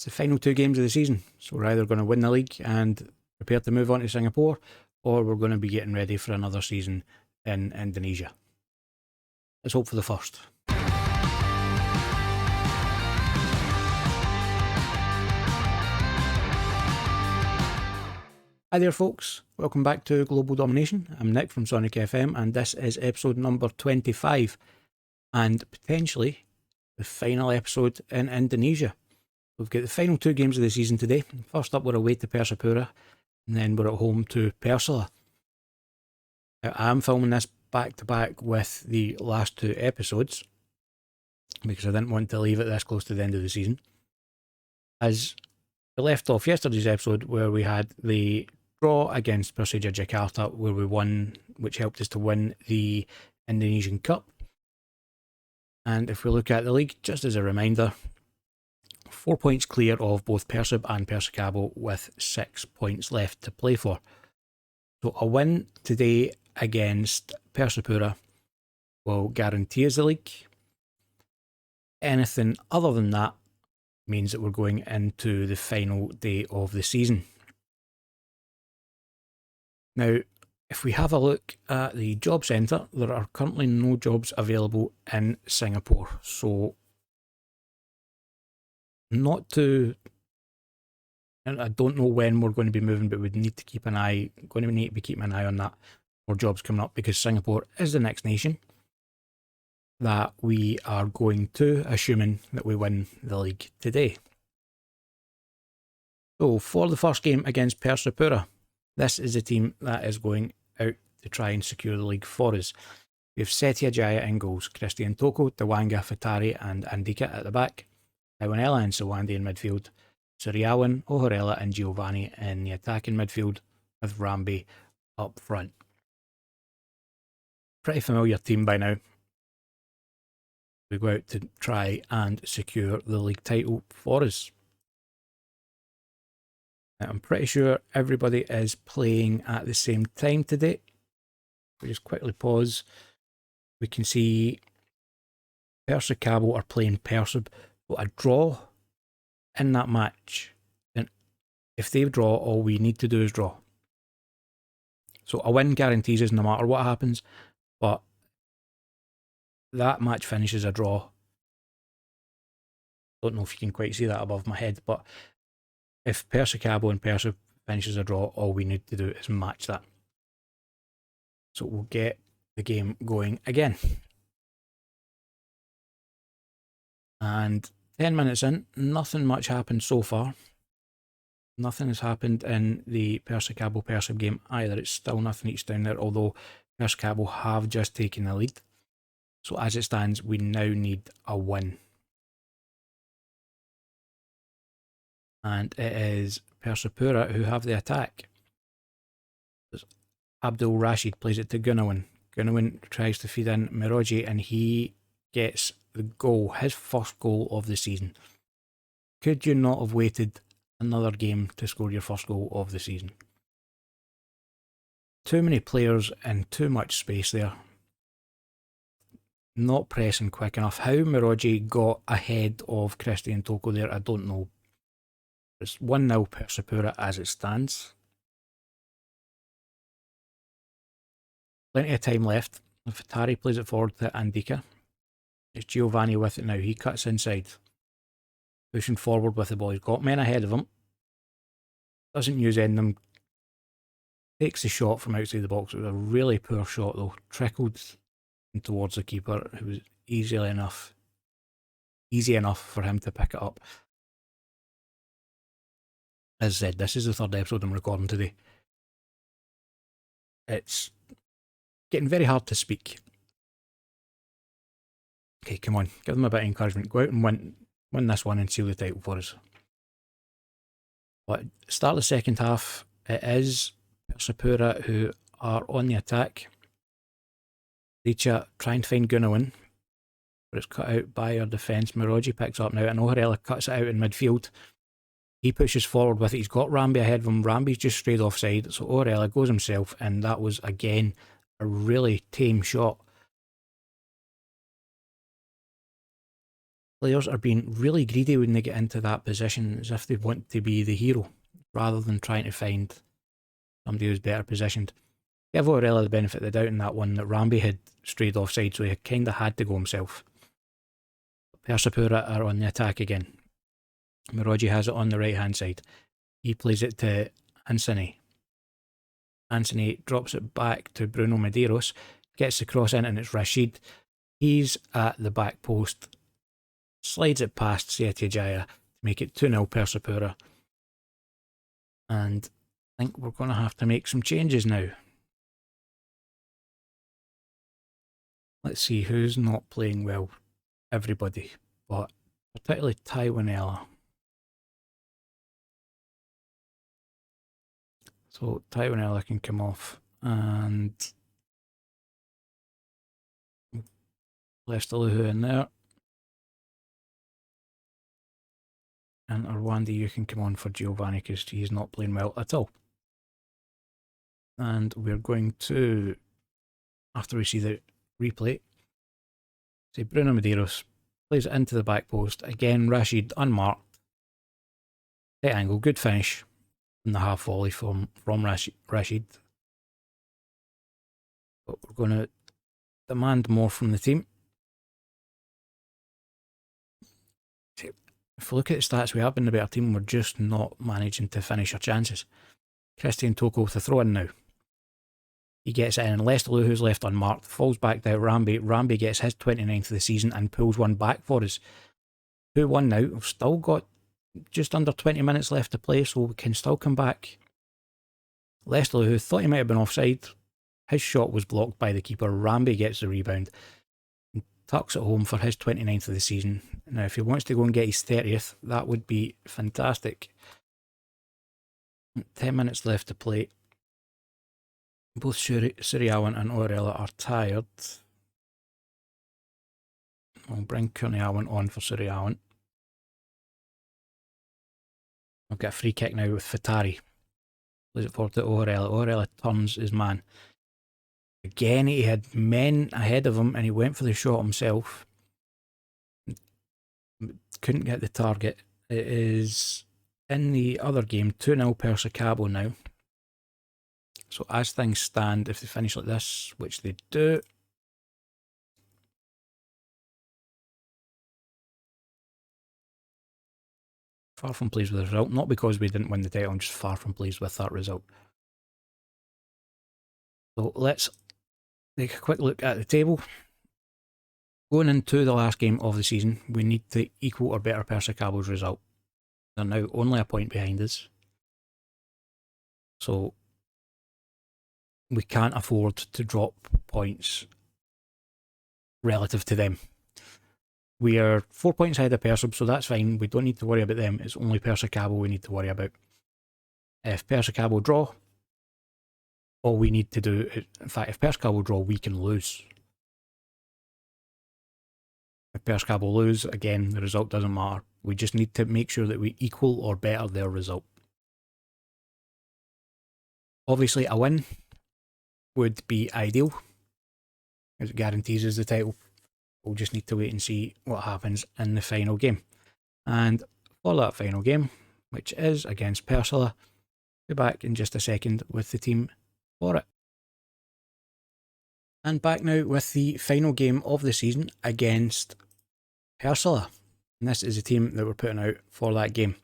the final 2 games of the season, so we're either going to win the league and prepare to move on to Singapore, or we're going to be getting ready for another season in Indonesia. Let's hope for the first. Hi there folks, welcome back to Global Domination. I'm Nick from Sonic FM and this is episode number 25 and potentially the final episode in Indonesia. We've got the final 2 games of the season today. First up we're away to Persipura and then we're at home to Persela. Now, I am filming this back to back with the last 2 episodes because I didn't want to leave it this close to the end of the season. As we left off yesterday's episode where we had the draw against Persija Jakarta where we won, which helped us to win the Indonesian Cup. And if we look at the league, just as a reminder, 4 points clear of both Persib and Persikabo with 6 points left to play for. So a win today against Persipura will guarantee us the league. Anything other than that means that we're going into the final day of the season. Now, if we have a look at the job centre, there are currently no jobs available in Singapore. So, I don't know when we're going to be moving, but we'd need to keep an eye, going to need to be keeping an eye on that for jobs coming up because Singapore is the next nation that we are going to, assuming that we win the league today. So, for the first game against Persipura, this is the team that is going out to try and secure the league for us. We have Sriwijaya in goals, Christian Toko, Dewanga, Fatari and Andika at the back, Iwanella and Sawandi in midfield, Suriawan, Ohorella and Giovanni in the attacking midfield, with Rambi up front. Pretty familiar team by now. We go out to try and secure the league title for us. Now, I'm pretty sure everybody is playing at the same time today. We just quickly pause. We can see Persikabo are playing Persib. So a draw in that match, then if they draw, all we need to do is draw. So a win guarantees us no matter what happens, but that match finishes a draw. Don't know if you can quite see that above my head, but if Persikabo and Persib finishes a draw, all we need to do is match that. So we'll get the game going again. And 10 minutes in, nothing much happened so far. Nothing has happened in the Persikabo Persib game either. It's still nothing each down there, although Persikabo have just taken the lead. So as it stands, we now need a win. And it is Persipura who have the attack. Abdul Rashid plays it to Gunawan. Gunawan tries to feed in Miroji and he gets the goal, his first goal of the season. Could you not have waited another game to score your first goal of the season? Too many players and too much space there. Not pressing quick enough. How Miroji got ahead of Christian Toko there, I don't know. It's 1-0 Persipura as it stands. Plenty of time left. Fatari plays it forward to Andika. It's Giovanni with it now. He cuts inside. Pushing forward with the ball. He's got men ahead of him. Doesn't use any of them. Takes the shot from outside the box. It was a really poor shot though. Trickled towards the keeper. It was easy enough for him to pick it up. As I said, this is the 3rd episode I'm recording today. It's getting very hard to speak. Okay, come on, give them a bit of encouragement. Go out and win this one and seal the title for us. But start the second half, it is Persipura who are on the attack. Richa trying to find Gunawan, but it's cut out by our defence. Miroji picks up now and Ohorella cuts it out in midfield. He pushes forward with it. He's got Rambi ahead of him. Rambi's just straight offside. So Ohorella goes himself, and that was again a really tame shot. players are being really greedy when they get into that position, as if they want to be the hero, rather than trying to find somebody who's better positioned. Give Orella the benefit of the doubt in that one that Ramsey had strayed offside, so he kind of had to go himself. Persipura are on the attack again. Miroji has it on the right hand side. He plays it to Anthony. Anthony drops it back to Bruno Medeiros, gets the cross in, and it's Rashid. He's at the back post, slides it past Sriwijaya to make it 2-0 Persipura. And I think we're going to have to make some changes now. Let's see who's not playing well. Everybody, but particularly Taiwanella. So Taiwanella can come off and Lestaluhu in there. And Rwanda, you can come on for Giovanni because he's not playing well at all. And we're going to, after we see the replay, say Bruno Medeiros plays it into the back post. Again, Rashid unmarked. Right angle, good finish in the half volley from Rashid. But we're going to demand more from the team. If we look at the stats, we have been the better team. We're just not managing to finish our chances. Christian Toko with a throw in now. He gets it in, and Lestalu, who's left unmarked, falls back down Ramsey. Ramsey gets his 29th of the season and pulls one back for us. 2-1 now. We've still got just under 20 minutes left to play, so we can still come back. Lestalu, who thought he might have been offside, his shot was blocked by the keeper. Ramsey gets the rebound and tucks it home for his 29th of the season. Now, if he wants to go and get his 30th, that would be fantastic. 10 minutes left to play. Both Suriawan and Orella are tired. I'll bring Kurniawan on for Suriawan. I've got a free kick now with Fatari. Plays it forward to Orella. Orella turns his man. Again, he had men ahead of him and he went for the shot himself. Couldn't get the target. It is in the other game, 2-0 Persicabo now. So as things stand, if they finish like this, which they do, far from pleased with the result. Not because we didn't win the title, I'm just far from pleased with that result. So let's take a quick look at the table. Going into the last game of the season, we need to equal or better Persicabo's result. They're now only a point behind us. So we can't afford to drop points relative to them. We are 4 points ahead of Persib, so that's fine. We don't need to worry about them. It's only Persicabo we need to worry about. If Persicabo draw, all we need to do, in fact, if Persicabo draw, we can lose. If Persicabo lose, again, the result doesn't matter. We just need to make sure that we equal or better their result. Obviously, a win would be ideal, as it guarantees us the title. We'll just need to wait and see what happens in the final game. And for that final game, which is against Persila, be back in just a second with the team for it. And back now with the final game of the season against Persila. And this is the team that we're putting out for that game.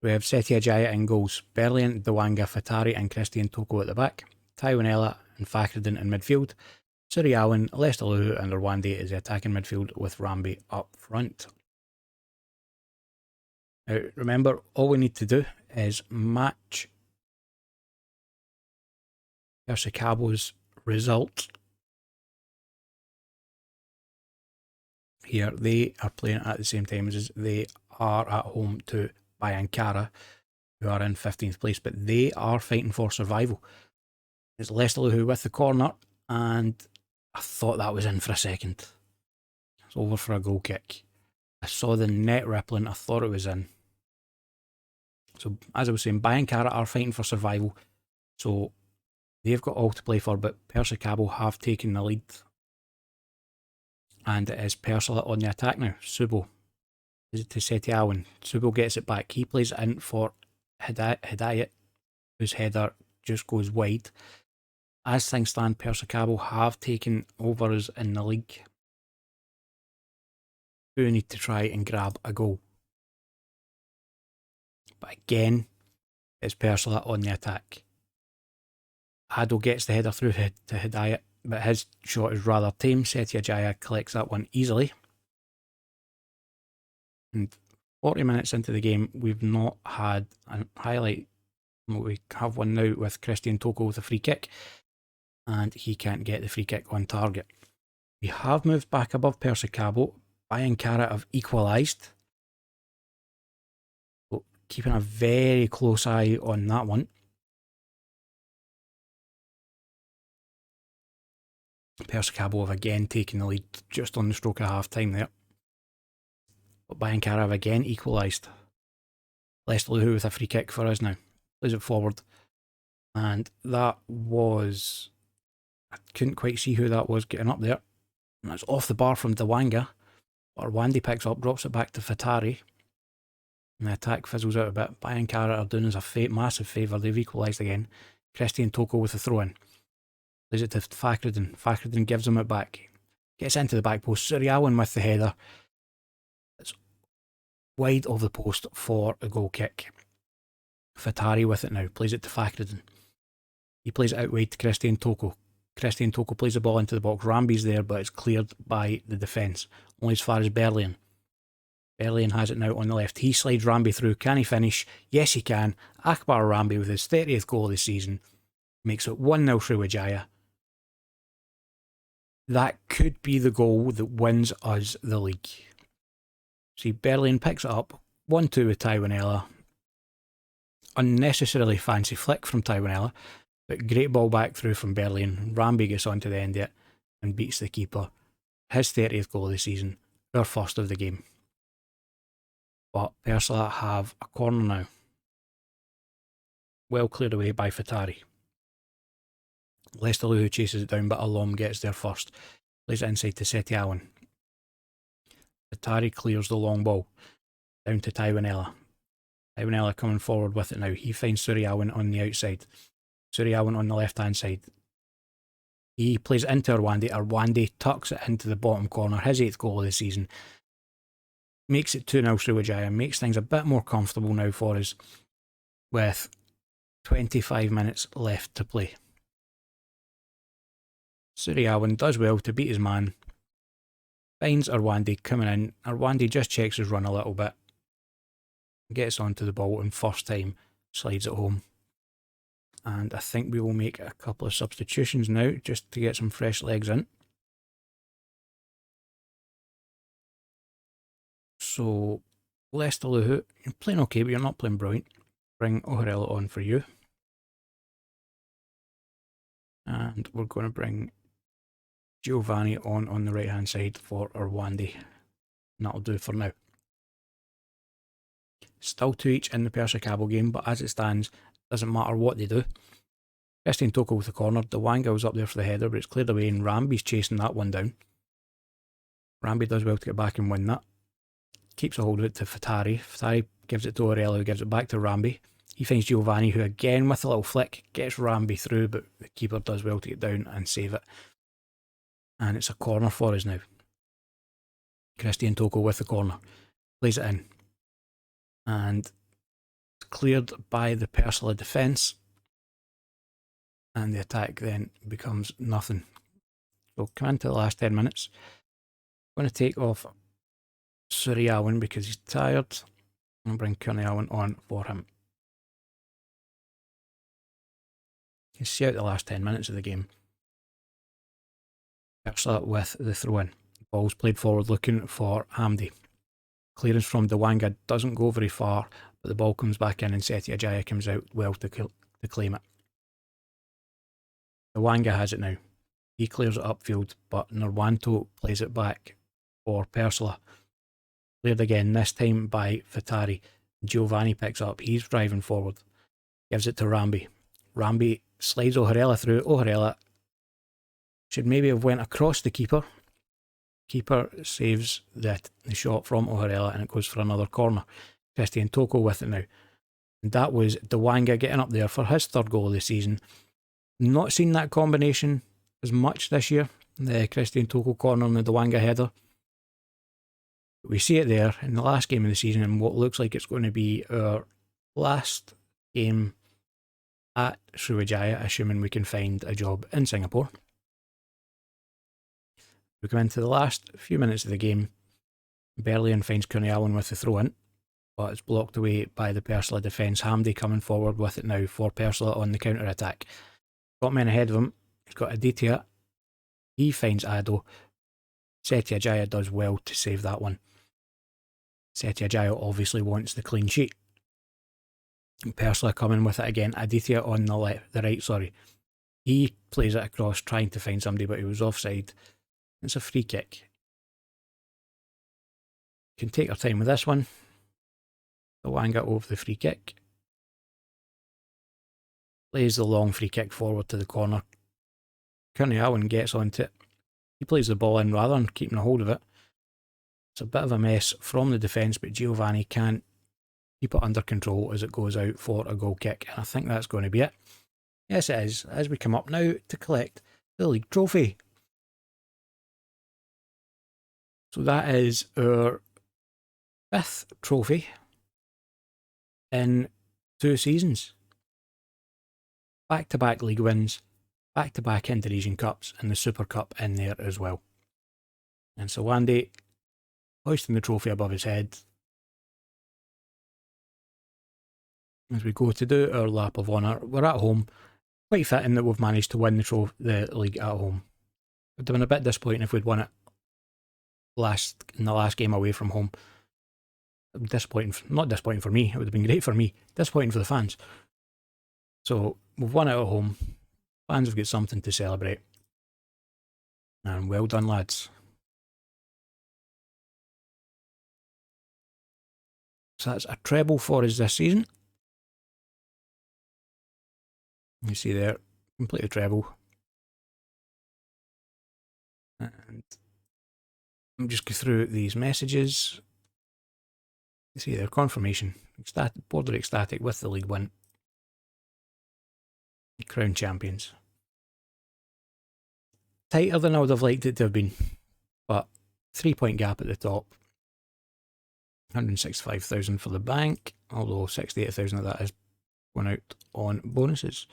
We have Sriwijaya in goals, Berlian, Dewanga, Fatari and Christian Toko at the back, Taiwanella and Fakhreddin in midfield, Suriawan, Lestaluhu and Rwanda is the attacking midfield with Ramsey up front. Now remember, all we need to do is match Persicabo's result. Here they are playing at the same time as they are at home to Bayankara, who are in 15th place, but they are fighting for survival. It's Lestaluhu with the corner, and I thought that was in for a second. It's over for a goal kick. I saw the net rippling, I thought it was in. So as I was saying, Bayankara are fighting for survival, so they've got all to play for, but Persicabo have taken the lead. And it is Persila on the attack now. Subo Plays it to Setiawan. Subil gets it back. He plays it in for Hidayat, whose header just goes wide. As things stand, Persicabo have taken over us in the league. We need to try and grab a goal. But again, it's Persila on the attack. Ado gets the header through to Hidayat, but his shot is rather tame. Sriwijaya collects that one easily. And 40 minutes into the game, we've not had a highlight. We have one now with Christian Toko with a free kick, and he can't get the free kick on target. We have moved back above Persicabo. Bayankara have equalised. So keeping a very close eye on that one. Persicabo have again taken the lead just on the stroke of half time there. But Bayankara have again equalised. Leicester with a free kick for us now. Plays it forward. And that was... I couldn't quite see who that was getting up there. And that's off the bar from Dewanga. But Rwandi picks up, drops it back to Fatari. And the attack fizzles out a bit. Bayankara are doing us a massive favour. They've equalised again. Christian Toko with the throw-in. Plays it to Fakhruddin. Fakhruddin gives him it back. Gets into the back post. Suriawan with the header. It's wide of the post for a goal kick. Fatari with it now. Plays it to Fakhruddin. He plays it out wide to Christian Toko. Christian Toko plays the ball into the box. Rambi's there, but it's cleared by the defence. Only as far as Berlin. Berlin has it now on the left. He slides Rambi through. Can he finish? Yes, he can. Akbar Rambi with his 30th goal of the season. Makes it 1-0 Sriwijaya. That could be the goal that wins us the league. See, Berlin picks it up. 1-2 with Taiwanella. Unnecessarily fancy flick from Taiwanella, but great ball back through from Berlin. Rambi gets onto the end of it and beats the keeper. His 30th goal of the season, their first of the game. But Persila have a corner now. Well cleared away by Fatari. Leicester who chases it down, but Alom gets there first. Plays it inside to Setiawan. Fatari clears the long ball. Down to Taiwanella. Taiwanella coming forward with it now. He finds Suriawan on the outside. Suriawan on the left hand side. He plays it into Rwandi. Rwandi tucks it into the bottom corner. His 8th goal of the season. Makes it 2-0 Sriwijaya. Makes things a bit more comfortable now for us. With 25 minutes left to play. Suriawan does well to beat his man. Finds Rwandi coming in. Rwandi just checks his run a little bit. Gets onto the ball and first time slides it home. And I think we will make a couple of substitutions now just to get some fresh legs in. So, Leicester Luhu, you're playing okay, but you're not playing brilliant. Bring Oharella on for you. And we're going to bring Giovanni on the right hand side for Rwandi. And that'll do for now. Still 2 each in the Persicabo game, but as it stands, doesn't matter what they do. Christian Toko with the corner. Dewanga was up there for the header, but it's cleared away and Rambi's chasing that one down. Rambi does well to get back and win that. Keeps a hold of it to Fatari. Fatari gives it to Orella, who gives it back to Rambi. He finds Giovanni, who again with a little flick gets Rambi through, but the keeper does well to get down and save it. And it's a corner for us now. Christian Toko with the corner. Plays it in. And cleared by the Persila defence. And the attack then becomes nothing. So come into the last 10 minutes. I'm going to take off Suriawan because he's tired. And bring Kurniawan on for him. You can see out the last 10 minutes of the game. Persila with the throw-in. Ball's played forward looking for Hamdi. Clearance from Dewanga doesn't go very far, but the ball comes back in and Sriwijaya comes out well to claim it. Dewanga has it now. He clears it upfield, but Nirwanto plays it back for Persila. Cleared again, this time by Fatari. Giovanni picks up. He's driving forward. Gives it to Rambi. Rambi slides Oharella through. Oharella should maybe have went across the keeper. Keeper saves the shot from O'Harela and it goes for another corner. Christian Toko with it now. And that was Dewanga getting up there for his third goal of the season. Not seen that combination as much this year, the Christian Toko corner and the Dewanga header. But we see it there in the last game of the season and what looks like it's going to be our last game at Sriwijaya, assuming we can find a job in Singapore. We come into the last few minutes of the game. Berlian finds Kurniawan with the throw in, but it's blocked away by the Persla defence. Hamdi coming forward with it now for Persla on the counter attack. Got men ahead of him. He's got Aditya. He finds Ado. Sriwijaya does well to save that one. Sriwijaya obviously wants the clean sheet. Persla coming with it again. Aditya on the right. He plays it across trying to find somebody, but he was offside. It's a free kick. Can take our time with this one. Dewanga over the free kick. Plays the long free kick forward to the corner. Kurniawan gets onto it. He plays the ball in rather than keeping a hold of it. It's a bit of a mess from the defence, but Giovanni can't keep it under control as it goes out for a goal kick. And I think that's going to be it. Yes, it is. As we come up now to collect the league trophy. So that is our 5th trophy in 2 seasons. Back-to-back league wins, back-to-back Indonesian Cups, and the Super Cup in there as well. And Sawande hoisting the trophy above his head as we go to do our lap of honour. We're at home. Quite fitting that we've managed to win the league at home. It would have been a bit disappointing if we'd won it in the last game away from home. Not disappointing for me. It would have been great for me. Disappointing for the fans. So we've won it at home. Fans have got something to celebrate. And well done, lads. So that's a treble for us this season. You see there, complete a treble. And I'll just go through these messages. You see there, confirmation. Border ecstatic with the league win. Crown champions. Tighter than I would have liked it to have been, but 3-point gap at the top. 165,000 for the bank, although 68,000 of that is going out on bonuses.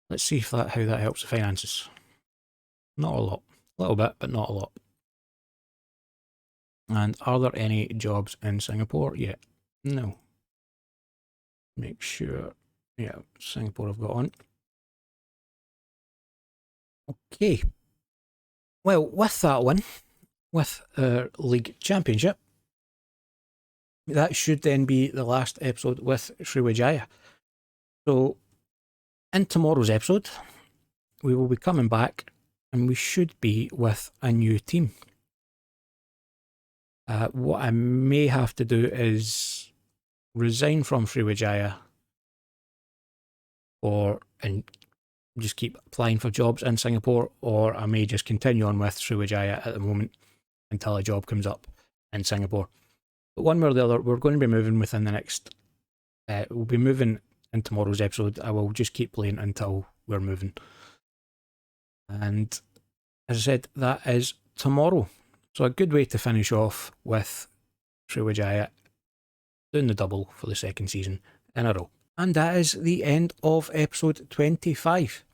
Let's see how that helps the finances. Not a lot. A little bit, but not a lot. And are there any jobs in Singapore yet? No. Make sure. Yeah, Singapore I've got on. Okay. Well, with that one, with our league championship, that should then be the last episode with Sriwijaya. So, in tomorrow's episode, we will be coming back and we should be with a new team. What I may have to do is resign from Sriwijaya and just keep applying for jobs in Singapore, or I may just continue on with Sriwijaya at the moment until a job comes up in Singapore. But one way or the other, we're going to be moving within the next... we'll be moving in tomorrow's episode. I will just keep playing until we're moving. And as I said, that is tomorrow. So a good way to finish off with Sriwijaya doing the double for the 2nd season in a row. And that is the end of episode 25.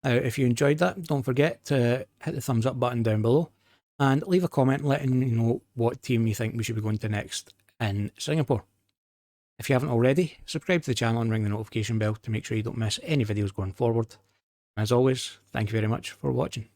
Now, if you enjoyed that, don't forget to hit the thumbs up button down below and leave a comment letting me know what team you think we should be going to next in Singapore. If you haven't already, subscribe to the channel and ring the notification bell to make sure you don't miss any videos going forward. And as always, thank you very much for watching.